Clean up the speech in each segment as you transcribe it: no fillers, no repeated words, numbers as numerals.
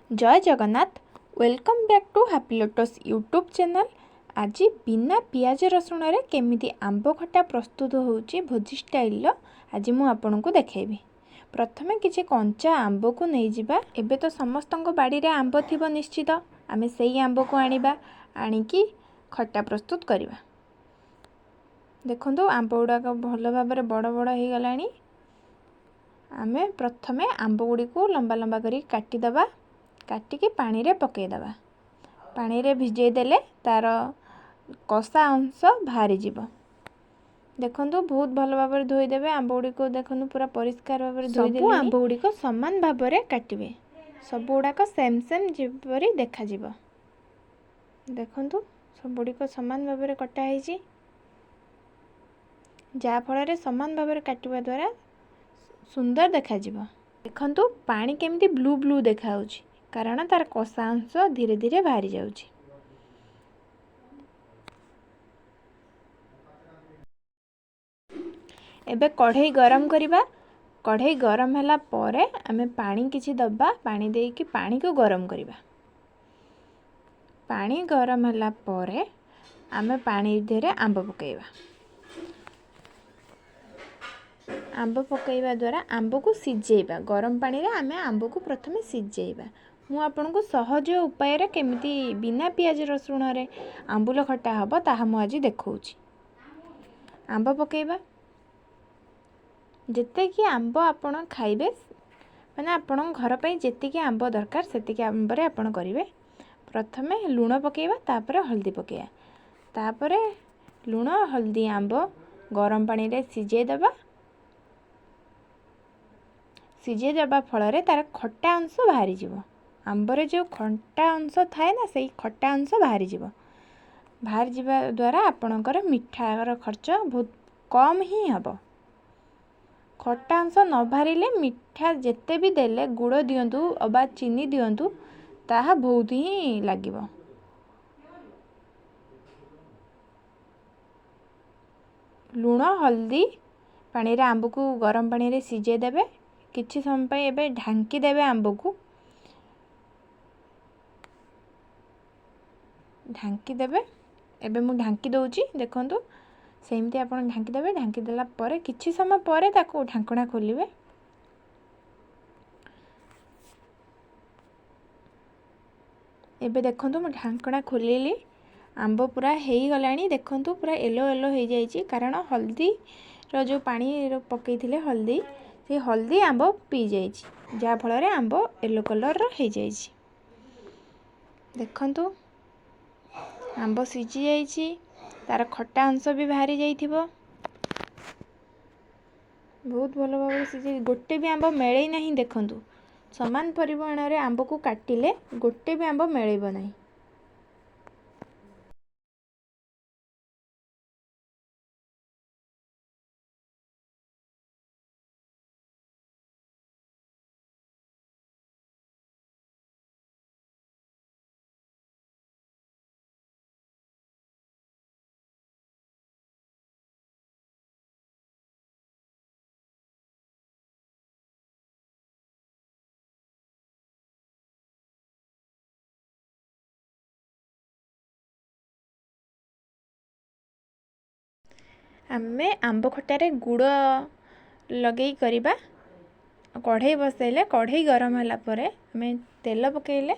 जय Jagannath. Welcome back to Happy Lotus YouTube channel. आज बिना पियाज रसुण रे केमिति आंब खटा प्रस्तुत होउची भोजी स्टाइल आज मु आपनको देखेबी। प्रथमे किछि कंचा आंब को नहीं जिबा। एबे तो समस्तंको बाड़ी रे आंब थिबो निश्चित, आमे सेही आंब को आनिबा, आनिकी खट्टा प्रस्तुत करिबा। देखंतु आंब गुड़ाक भल भाबरे बड़ बड़ हो गलानी। आमे प्रथमे आंब गुड़ी को लंबा लंबा करी काटी दबा। काटिकी पानी रे पकई दबा। पानी रे भिजई देले तार कषा अंश बाहरी जीव। देखंतु बहुत भल भाबरे धोई देबे आंब गुड़ी को। देखंतु पूरा परिष्कार भाबरे धोई देले। आंब गुड़ी को समान भाबरे काटिबे। सब गुड़ाक सेम सेम जेपरी देखा जीव। देखंतु सब गुड़ी को समान भाबरे कटा हेची। जा फल रे समान भाबरे काटिबा द्वारा सुंदर देखा जीव। देखंतु पानी केमिति ब्लू ब्लू देखा होची, कारण तार कषा अंश धीरे धीरे बाहरी जाउची। एबे कढ़ई गरम करिबा। कढ़ई गरम होला परे आमे पानी किछि दबा। पानी देकी पानी को गरम करिबा। पानी गरम होला परे आमे पानी धेरे आंब पकेइबा। आंब पकेइबा द्वारा आंब को सिजेइबा। गरम पानी रे आमे आंब को प्रथमे सिजेइबा। मु आपनको सहज उपाय रे केमिति बिना पियाज रसुण रे आंबुल खट्टा हबो ताहा मु आज देखौची। आंब पकेइबा। जेते कि आंब आपण खाइबे, माने आपण घर पई जेते कि आंब दरकार सेते कि आंब रे आपण करिवे। प्रथमे लूण पकेइबा, तापरे हल्दी पकेइबा, तापरे लूण हल्दी आंब गरम पानी रे सिजेइ दबा। सिजे जाबा फल रे तार खट्टा अंश बाहरी जीवो। आंब रे जो खट्टा अंश थाए ना, सेही खट्टा अंश बाहरी जीवो। बाहर जीवा द्वारा आपणकर मिठार खर्च बहुत कम ही हबो। खट्टा अंश न बाहरिले मिठा जेते भी देले, गुड़ दियंतु अबा चीनी दियंतु, ताहा बहुत ही लागिबो। लूण हल्दी पानी रे आंब को गरम पानी रे सिजे देबे। किछि समय पे एबे ढांकी देबे आंब को। ढांकी देबे। एबे मु ढांकी दउची। देखंतु सेमती आपण ढांकी देबे। ढांकी देला परे किछि समय परे ताको ढांकणा खोलिबे। एबे देखंतु मु ढांकणा खोलिली। आंब पूरा हेई गलानी। देखंतु पूरा येलो येलो हो जाइछि, कारण हल्दी रो जो पानी रो पकई थिले हल्दी, से हल्दी आंब पी जाइछि, जा फल रे आंब येलो कलर रो हो जाइछि। देखंतु आंब सिझी जाइछि, तार खट्टा अंश भी बाहरी जाइथिबो। बहुत भल भाबरे सिझी। गोटे भी आंब मेळै नाही। देखंतु समान परिमाण रे आंब को काटिले गोटे भी आंब मेळैबो नाही। आमे आंब खटारे गुड़ लगे करिबा। कढ़ई बसैले कढ़ई गरम होला परे आमे तेल पकेइले।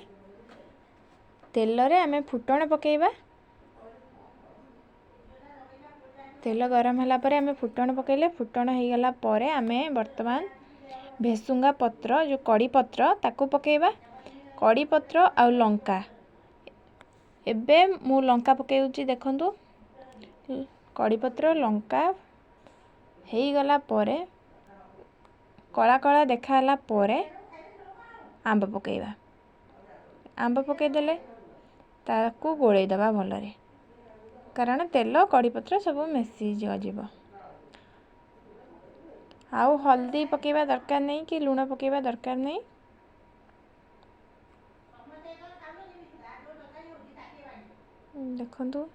तेल रे आमे फुटण पकेइबा। तेल गरम होला परे आमे फुटण पकेइले। फुटण हो गला परे आमे वर्तमान भेसुंगा पत्र जो कड़ी पत्र ताको पकेइबा। कड़ी पत्र आ लंका। एबे मु लंका पकेउची। देखंतु कड़ी पत्र लंका हेई गला परे कला कला देखा हला परे आंब पकेइबा। आंब पकेइ देले ताको गोळेइ दबा भल रे, कारण तेल कड़ी पत्र सब मिसी जीव। आउ हल्दी पकेइबा दरकार नहीं कि लूण पकेइबा दरकार नहीं। देखंतु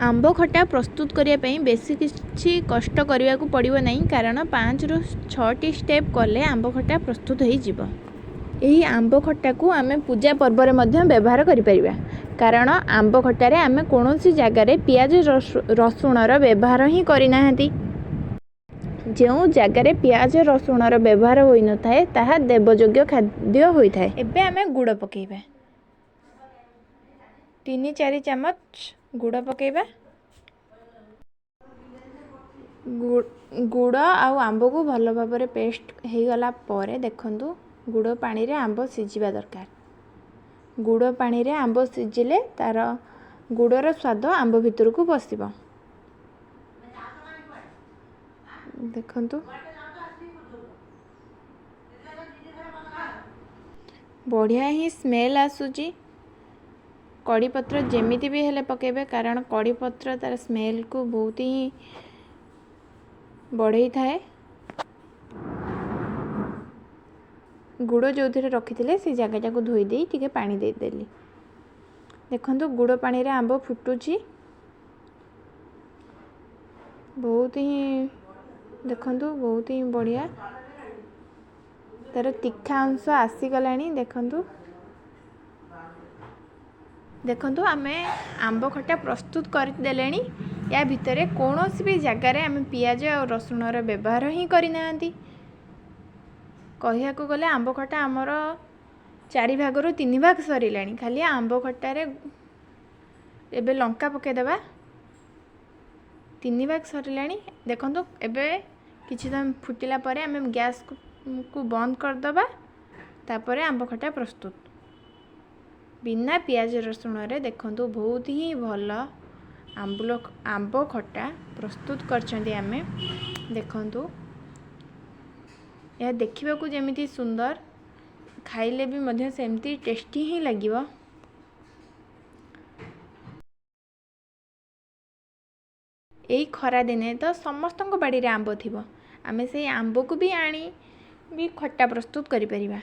आंब खटा प्रस्तुत करने बेसी किसी कष्ट करने को पड़ो नहीं कारण 5 ରୁ 6टी स्टेप कले आंब खटा प्रस्तुत हो यही आंब खटा को आम पूजा पर्व व्यवहार करें कारण आंब खटार आम कौन जगार पियाज रसुणर व्यवहार ही करना जो जगार पियाज रसुणर व्यवहार हो न थाए ताहा देवयोग्य खाद्य होता है। एबे आम गुड़ पकेबा 3-4 चामच गुड़ पकेबा। गुड़ आउ आंब को भल भाव पेस्ट हो गला परे देखंतु गुड़ पानी रे आंब सिझिबा दरकार। गुड़ पानी रे आंब सिझिले तार गुड़र स्वाद आंब भितर को पशिबो। देखंतु बढ़िया ही स्मेल आसुची। कड़ी पत्र जेमिति भी हेले पकेबे कारण कड़ी पत्र तार स्मेल को बहुत ही बढ़ई थाए। गुड़ जो थे रखी से जगह को धोई दे टिके पानी दे देली। देखंतु गुड़ पानी रे आंब फुटुची बहुत ही देखंतु बहुत ही बढ़िया तार तीखा अंश आसीगलानी। देखंतु देखंतु आमे आंब खटा प्रस्तुत कर देलेनी। या भितरे कौन सी भी जगार आम पियाज और रसुणर व्यवहार ही करना कहया को गले आंब खटा आमर 4 भागरू 3 भाग सरिला खाली आंब खटार एबे लंका पकेदेबा 3 भाग सरिला। देखंतु एबे किछि टाइम फुटिला परे आम गैस को बंद करदबा तापरे आंब खटा प्रस्तुत बिना पियाज रसुण रे। देखंतु बहुत ही भल आंब खटा प्रस्तुत करछंती आमे। देखंतु यह देखिबा को जेमिति सुंदर खाइले भी मध्य सेमती टेस्टी ही लागिबो। एई खरा दिने तो समस्त बाड़ी रे आंब थिबो आमे से आंब को भी आनी भी खट्टा प्रस्तुत करि परिबा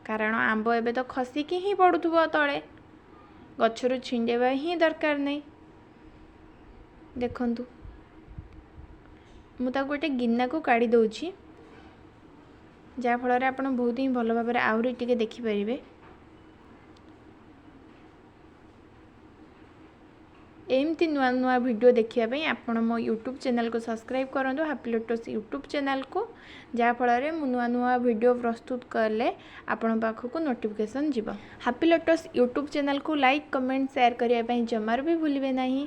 कारण आंब एबे तो खसिकी ही पड़ुथबो तळे गछरु छिंडेबा ही दरकार नहीं। देखंतु मु ता गोटे गिन्ना को काढ़ी दउछि जा फल आप बहुत ही भल भाव आहरी टिके देखिपारे। एमती नुआ नुआ वीडियो देखापी आपण मो यूट्यूब चैनल को सब्सक्राइब करूँ हैप्पी लोटस यूट्यूब चैनल को जहाँ फल मु नुआ नुआ वीडियो प्रस्तुत कले आपण पाखक नोटिफिकेशन जीव। हैप्पी लोटस यूट्यूब चैनल को लाइक कमेंट शेयर करने जमार भी भूलिए नहीं।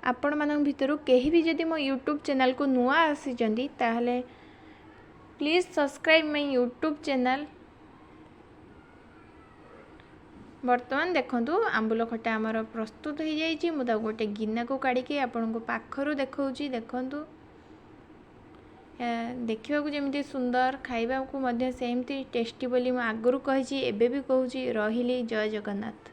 आपण मान भितर कहीं भी जदि मो यूट्यूब चैनल को नुआ आसी ताहले please subscribe my YouTube channel. बर्तमान देखंतु आंबुल खटा आमर प्रस्तुत हो जाइए। मुझे गोटे गिन्ना को काढ़ी आपण को पाखरु देखौची। देखंतु देखा जमी सुंदर खाइबा को सेमती टेस्टी बोली मु आगुरी कही एबे भी कहूची। रहिली जय जगन्नाथ।